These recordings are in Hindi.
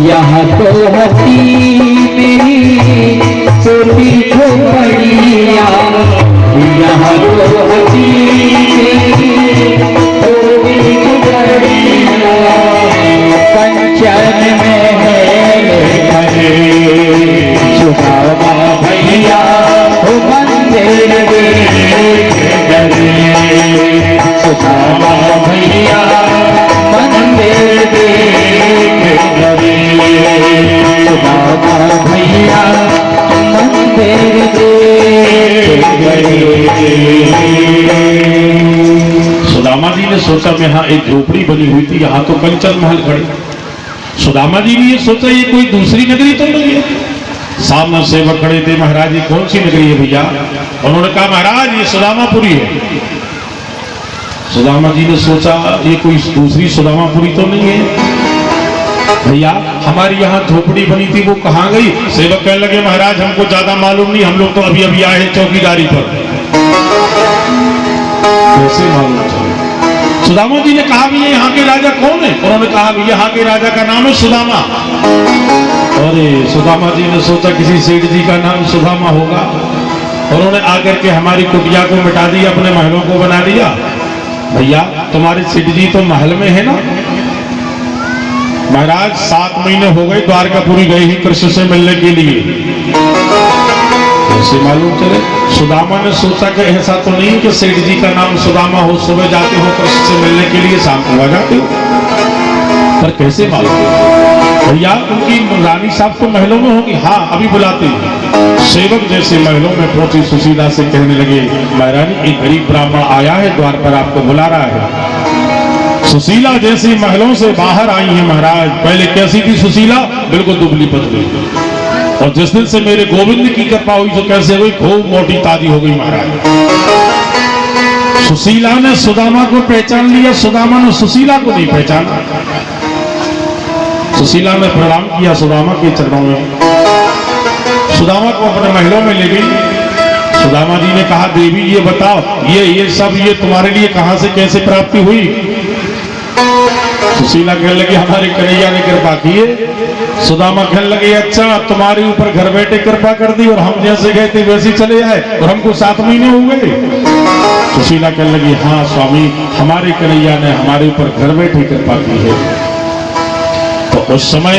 यहाँ तो हसी मेरी छोटी झोपड़िया, यहाँ तो हसी मेरी छोटी झोपड़िया, कंचन में है सुदामा भैया हो मंदिर सुदामा भैया मंदिर सुदामा भैया मंदिर सुदामा जी ने सोचा मैं यहाँ एक झोपड़ी बनी हुई थी, यहाँ तो कंचन महल खड़े। सुदामा जी ने ये सोचा ये कोई दूसरी नगरी तो नहीं है। सामने सेवक खड़े थे, महाराज ये कौन सी नगरी है भैया? उन्होंने कहा महाराज ये सुदामापुरी है। सुदामा जी ने सोचा ये कोई दूसरी सुदामापुरी तो नहीं है। भैया हमारी यहाँ झोपड़ी बनी थी वो कहाँ गई? सेवक कहने लगे महाराज हमको ज्यादा मालूम नहीं, हम लोग तो अभी अभी आए हैं चौकीदारी पर। कैसे मालूम चले? सुदामा जी ने कहा भी यहाँ के राजा कौन है? उन्होंने कहा भी यहाँ के राजा का नाम है सुदामा। अरे सुदामा जी ने सोचा किसी सेठ जी का नाम सुदामा होगा। उन्होंने आकर के हमारी कुटिया को मिटा दिया, अपने महलों को बना दिया। भैया तुम्हारे सेठ जी तो महल में है ना? महाराज 7 महीने हो गए द्वारकापुरी गए ही कृष्ण से मिलने के लिए। कैसे मालूम चले? सुदामा ने सोचा कि ऐसा तो नहीं कि सेठ जी का नाम सुदामा हो, सुबह जाते हो कृष्ण से मिलने के लिए, शाम को आ जाते हो। पर कैसे मालूम? भैया उनकी रानी साहब तो महलों में होगी। हाँ अभी बुलाते हैं। सेवक जैसे महलों में पहुंची सुशीला से कहने लगे महारानी एक गरीब ब्राह्मण आया है, द्वार पर आपको बुला रहा है। सुशीला जैसी महलों से बाहर आई है महाराज। पहले कैसी थी सुशीला? बिल्कुल दुबली पतली, और जिस दिन से मेरे गोविंद की कृपा हुई तो कैसे हुई? खूब मोटी ताजी हो गई महाराज। सुशीला ने सुदामा को पहचान लिया, सुदामा ने सुशीला को नहीं पहचाना। सुशीला ने प्रणाम किया सुदामा के चरणों में, सुदामा को अपने महलों में ले गई। सुदामा जी ने कहा देवी ये बताओ ये सब ये तुम्हारे लिए कहां से कैसे प्राप्ति हुई? सुशीला कहने लगी हमारे कन्हैया ने कृपा की है। सुदामा कहने लगे अच्छा तुम्हारे ऊपर घर बैठे कृपा कर दी और हम जैसे गए थे वैसे चले आए और हमको 7 महीने हो गए। सुशीला कहने लगी हाँ स्वामी हमारे कन्हैया ने हमारे ऊपर घर बैठे कृपा की है। तो उस समय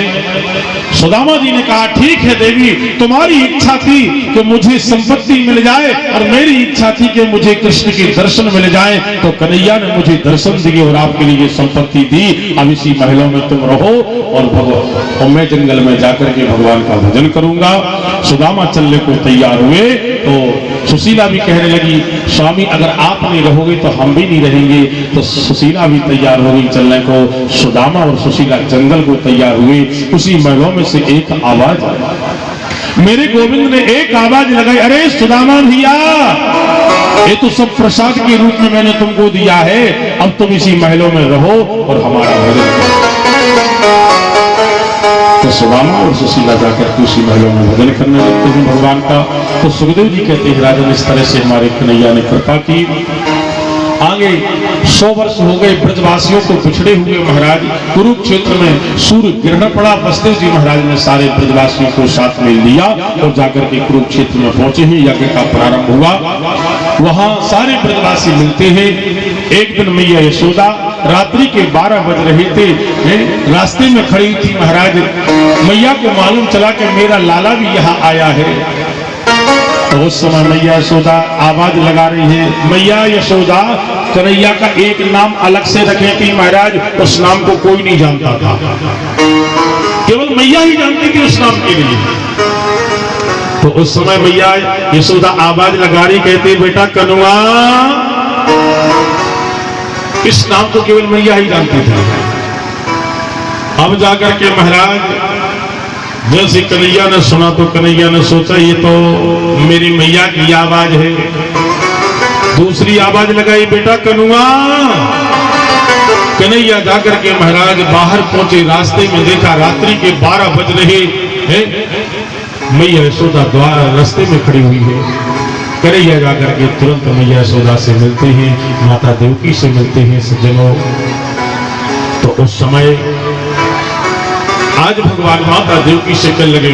सुदामा जी ने कहा ठीक है देवी तुम्हारी इच्छा थी कि मुझे संपत्ति मिल जाए और मेरी इच्छा थी कि मुझे कृष्ण के दर्शन मिल जाए, तो कन्हैया ने मुझे दर्शन दिए और आपके लिए संपत्ति दी। अब इसी महलों में तुम रहो और मैं जंगल में जाकर के भगवान का भजन करूंगा। सुदामा चलने को तैयार हुए तो सुशीला भी कहने लगी स्वामी अगर आप नहीं रहोगे तो हम भी नहीं रहेंगे। तो सुशीला भी तैयार हो गई चलने को। सुदामा और सुशीला जंगल को तैयार हुए। उसी महलों में से एक आवाज आई, मेरे गोविंद ने एक आवाज लगाई अरे सुदामा भैया ये तो सब प्रसाद के रूप में मैंने तुमको दिया है, अब तुम इसी महलों में रहो और हमारा भजन करो। तो सुदामा और सुशीला जाकर उसी महलों में भजन करने लगते हैं भगवान का। तो सुखदेव जी कहते हैं राजन इस तरह से हमारे कन्हैया ने कृपा की। आगे 100 वर्ष हो गए ब्रजवासियों को पिछड़े हुए महाराज। कुरुक्षेत्र में सूर्य ग्रहण पड़ा। वसुदेव जी महाराज ने सारे ब्रजवासियों को साथ में लिया और जाकर के कुरुक्षेत्र में पहुंचे हैं। यज्ञ का प्रारंभ हुआ। वहां सारे ब्रजवासी मिलते हैं। एक दिन मैया यशोदा रात्रि के 12 बज रहे थे, रास्ते में खड़ी थी महाराज। मैया को मालूम चला कि मेरा लाला भी यहाँ आया है। तो उस समय मैया यशोदा आवाज लगा रही है, मैया यशोदा कन्हैया का एक नाम अलग से रखे थी महाराज, उस नाम को कोई नहीं जानता था, केवल मैया ही जानती थी उस नाम के लिए। तो उस समय मैया यशोदा आवाज लगा रही, कहती बेटा कन्हुआ, इस नाम को केवल मैया ही जानती थी। अब जाकर के महाराज जैसे कन्हैया ने सुना तो कन्हैया ने सोचा ये तो मेरी मैया की आवाज है। दूसरी आवाज लगाई, बेटा कन्हुआ। कन्हैया जाकर के महाराज बाहर पहुंचे, रास्ते में देखा रात्रि के 12 बज रहे हैं, मैया यशोदा द्वार रास्ते में खड़ी हुई है। कन्हैया जाकर के तुरंत मैया यशोदा से मिलते हैं, माता देवकी से मिलते हैं सज्जनों। तो उस समय आज भगवान माता देवकी से कहने लगे,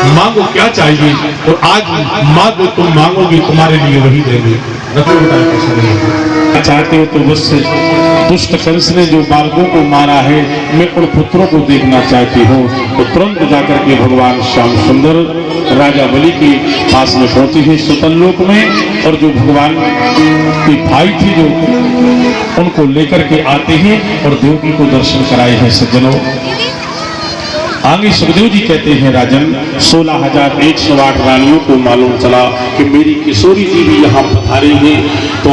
मांगो क्या चाहिए, और आज मांगो, तुम मांगोगी तुम्हारे लिए वही देंगे। चाहते हो तो बस दुष्ट कंस ने जो बालकों को मारा है, मैं उन पुत्रों को देखना चाहती हूँ। तो तुरंत जाकर के भगवान श्याम सुंदर राजा बलि के पास में पहुंचे हैं सुतनलोक में, और जो भगवान के भाई थे जो उनको लेकर के आते हैं और देवकी को दर्शन कराए हैं सज्जनों। आगे सुखदेव जी कहते हैं, राजन 16,108 रानियों को मालूम चला कि मेरी किशोरी जी भी यहाँ पधारे हैं। तो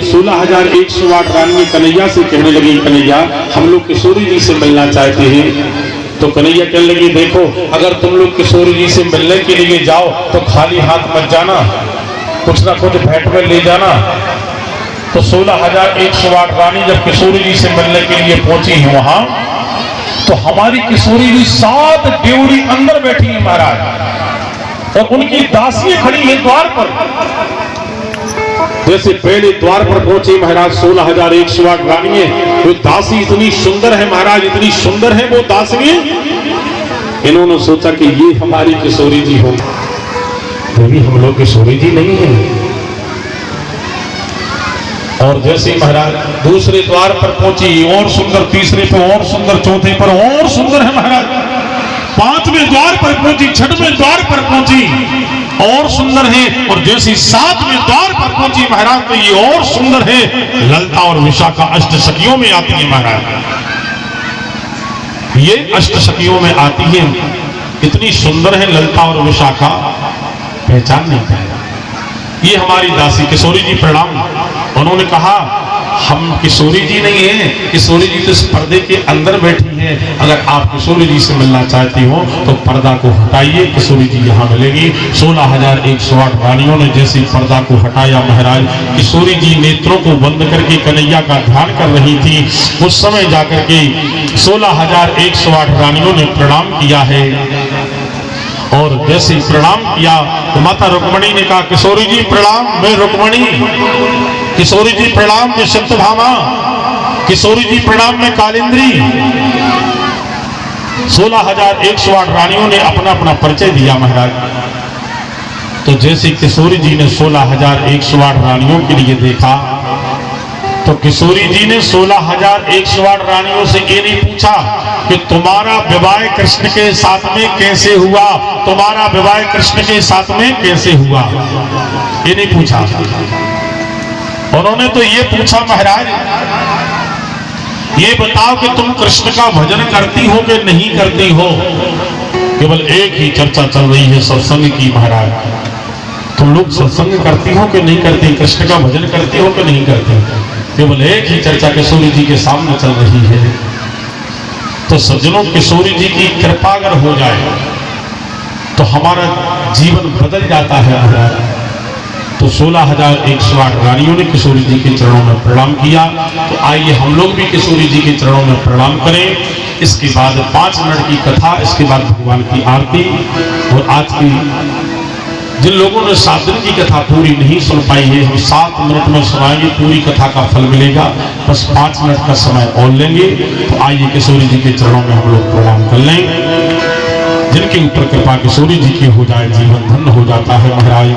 16,108 रानियां कन्हैया से कहने लगी, कन्हैया हम लोग किशोरी जी से मिलना चाहते हैं। तो कन्हैया कहने लगी, देखो अगर तुम लोग किशोरी जी से मिलने के लिए जाओ तो खाली हाथ मत जाना, कुछ ना कुछ भेंट में ले जाना। तो 16,108 रानी जब किशोरी जी से मिलने के लिए पहुंची है वहां, तो हमारी किशोरी जी 7 ड्योढ़ी अंदर बैठी है महाराज, और उनकी दासियां खड़ी है द्वार पर। जैसे पहले द्वार पर पहुंचे महाराज 16,108 रानियां, वो दासी इतनी सुंदर है महाराज, इतनी सुंदर है वो दासियां। इन्होंने सोचा कि ये हमारी किशोरी जी हो, वो भी हम लोग किशोरी जी नहीं है। और जैसे महाराज दूसरे द्वार पर पहुंची, और सुंदर, तीसरे पे और सुंदर, चौथे पर और सुंदर है महाराज, 5वें द्वार पर पहुंची, 6वें द्वार पर पहुंची, और सुंदर है। और जैसे 7वें द्वार पर पहुंची महाराज, तो ये और सुंदर है। ललिता और विशाखा अष्टसखियों में आती है महाराज, ये अष्टसखियों में आती है। इतनी सुंदर है ललिता और विशाखा, पहचान नहीं पाया। ये हमारी दासी किशोरी जी प्रणाम। उन्होंने कहा, हम किशोरी जी नहीं है, किशोरी जी तो इस पर्दे के अंदर बैठी है। अगर आप किशोरी जी से मिलना चाहती हो तो पर्दा को हटाइए, किशोरी जी यहाँ मिलेगी। 16,108 रानियों ने जैसे पर्दा को हटाया महाराज, किशोरी जी नेत्रों को बंद करके कन्हैया का ध्यान कर रही थी। उस समय जाकर के 16,108 रानियों ने प्रणाम किया है, और जैसे प्रणाम किया तो माता रुक्मणी ने कहा, किशोरी जी प्रणाम, मैं रुक्मणी। किशोरी जी प्रणाम, मैं सत्यभामा। किशोरी जी प्रणाम, मैं कालिंद्री। 16,108 रानियों ने अपना अपना परिचय दिया महाराज। तो जैसे किशोरी जी ने 16,108 रानियों के लिए देखा, तो किशोरी जी ने 16,108 रानियों से ये नहीं पूछा कि तुम्हारा विवाह कृष्ण के साथ में कैसे हुआ, तुम्हारा विवाह कृष्ण के साथ में कैसे हुआ, ये नहीं पूछा। उन्होंने तो ये पूछा महाराज, ये बताओ कि तुम कृष्ण का भजन करती हो कि नहीं करती हो। केवल एक ही चर्चा चल रही है सत्संग की महाराज, तुम लोग सत्संग करती हो कि नहीं करती, कृष्ण का भजन करती हो कि नहीं करती। केवल एक ही चर्चा किशोरी जी के सामने चल रही है। तो सज्जनों, किशोरी जी की कृपा अगर हो जाए तो हमारा जीवन बदल जाता है महाराज। तो 16,108 रानियों ने किशोरी जी के चरणों में प्रणाम किया। तो आइए हम लोग भी किशोरी जी के चरणों में प्रणाम करें। इसके बाद 5 मिनट की कथा, इसके बाद भगवान की आरती। और आज की जिन लोगों ने 7 दिन की कथा पूरी नहीं सुन पाई है, हम 7 मिनट में सुनाएंगे, पूरी कथा का फल मिलेगा। बस 5 मिनट का समय और लेंगे। तो आइए किशोरी जी के चरणों में हम लोग प्रणाम कर लें। जिनके ऊपर कृपा किशोरी जी की हो जाए, जीवन धन्य हो जाता है महाराज।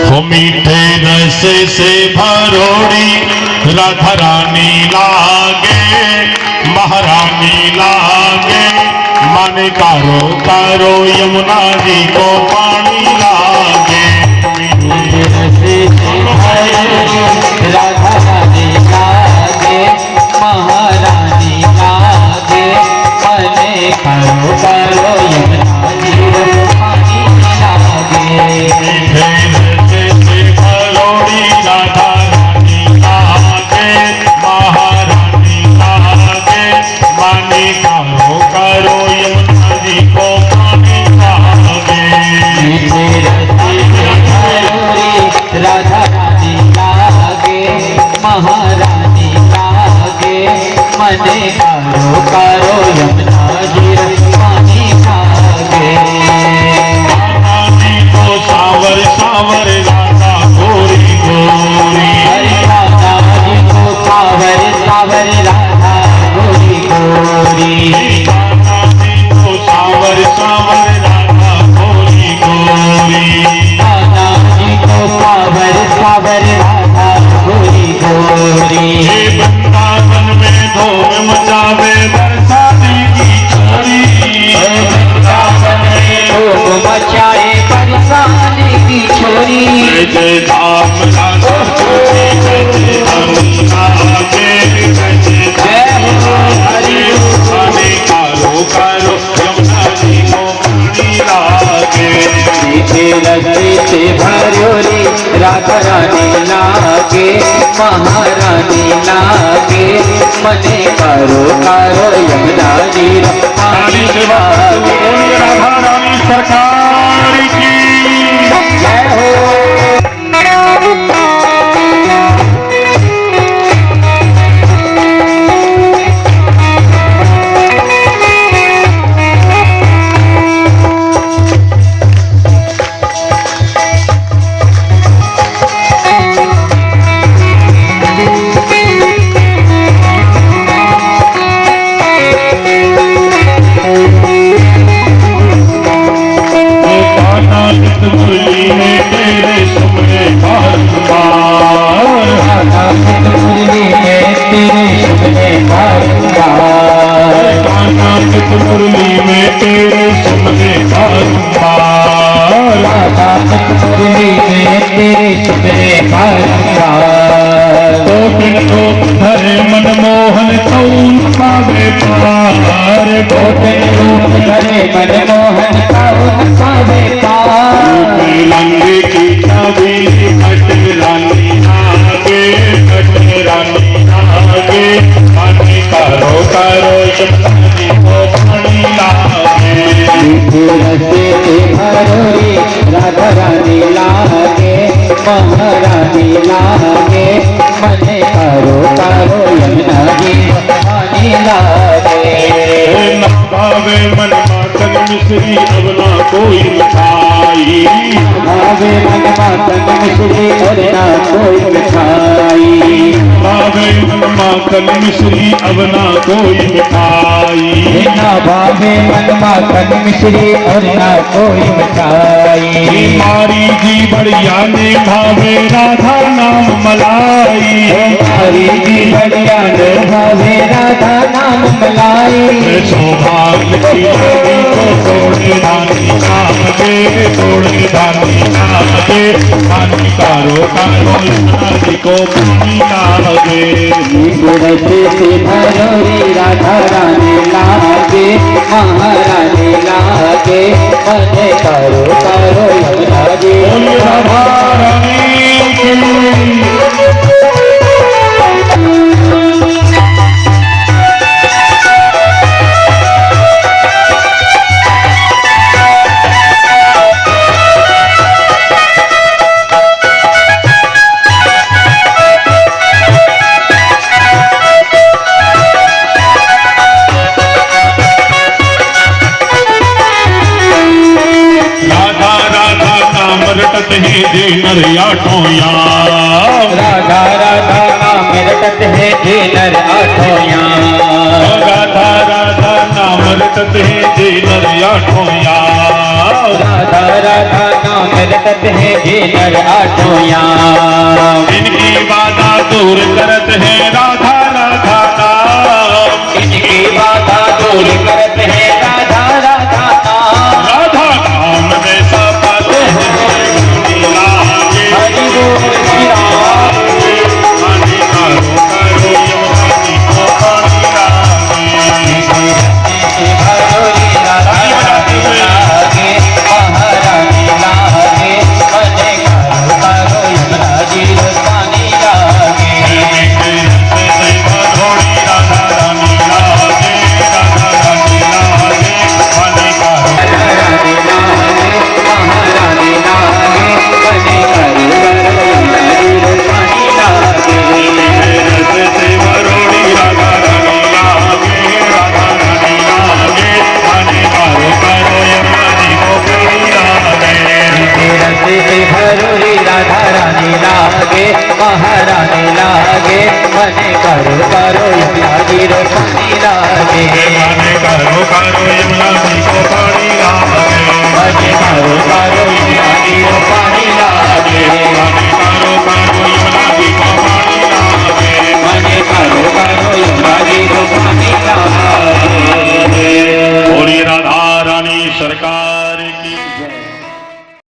हो मीठे रस से भरोड़ी राधा रानी लागे, महारानी लागे, मन कारो कारो यमुना जी को पानी लागे। मीठे रस से भरोड़ी राधा रानी लागे, महारानी लागे, मन कारो कारो यमुना जी को पानी लागे। मीठे रस से भरोड़ी राधा रानी लागे, महारानी लागे, मन कारो कारो यमुना जी को पानी लागे। मीठे रस से भरोड़ी राधा रानी लागे, महारानी लागे, मन कारो कारो यमुना जी को पानी लागे। रानी को सावर सावर राधा गोरी गोरी, राधा जी को सावर सावर राधा गोरी गोरी। रानी को सावर सावर राधा गोरी गोरी। राधा जी को सावर सावर राधा गोरी गोरी। हे वृंदावन में धूम मचावे बरसाती की छोरी, वृंदावन में धूम मचाए बरसाने की छोरी। जय धाम राधा गोरी, जय धाम लागे, जय हो हरि पानी कारो कारो यमुना जी को पानी लागे। मीठे रस से भरोरी राधा रानी लागे, महारानी लागे, मने कारो कारो यमुना जी को पानी लागे। राधा रानी सरकार की जय हो। मुरली में तेरे सुमरे बारंबार, मुरली में तेरे सुमरे बारंबार। मुरली में तेरे सुमरे बारंबार, मुरली में तेरे सुमरे बारंबार। तो हरे मनमोहन कौन पावे पार, रूप धरे मनमोहन कौन पावे पार। लंगे की छवि कट रानी आगे, कट रानी आगे, पानी कारो कारो यमुना जी को पानी लागे। मीठे रस से भरोरी राधा रानी लागे, महारानी लागे, मने कारो कारो यमुना जी को पानी लागे। न भावे मन मातन मिश्री अब ना कोई मिठाई, भावे मन मातन मिश्री और ना कोई मिठाई। भावे मन मातन मिश्री अब ना कोई मिठाई। ना भावे मन मातन मिश्री और ना कोई मिठाई। मारी जी बढ़िया ने भावे राधा नाम मलाई, हरी जी बढ़िया ने भावे राधा नाम मलाई। सौभाग्य की नदी को तोड़े रानी लागे, तोड़े रानी लागे, पानी कारो कारो यमुना जी को पानी लागे। रस से भरोरी राधा रानी लागे, महारानी लागे, मने कारो कारो यमुना जी बोलिए राधा रानी की। रटत है जे नर आठों यार, राधा राधा नाम रटत है जे नर आठों यार। राधा राधा नाम रटत है जे नर आठों यार। राधा राधा नाम रटत है जे नर आठों याम। इनकी बाधा दूर करत है राधा राधा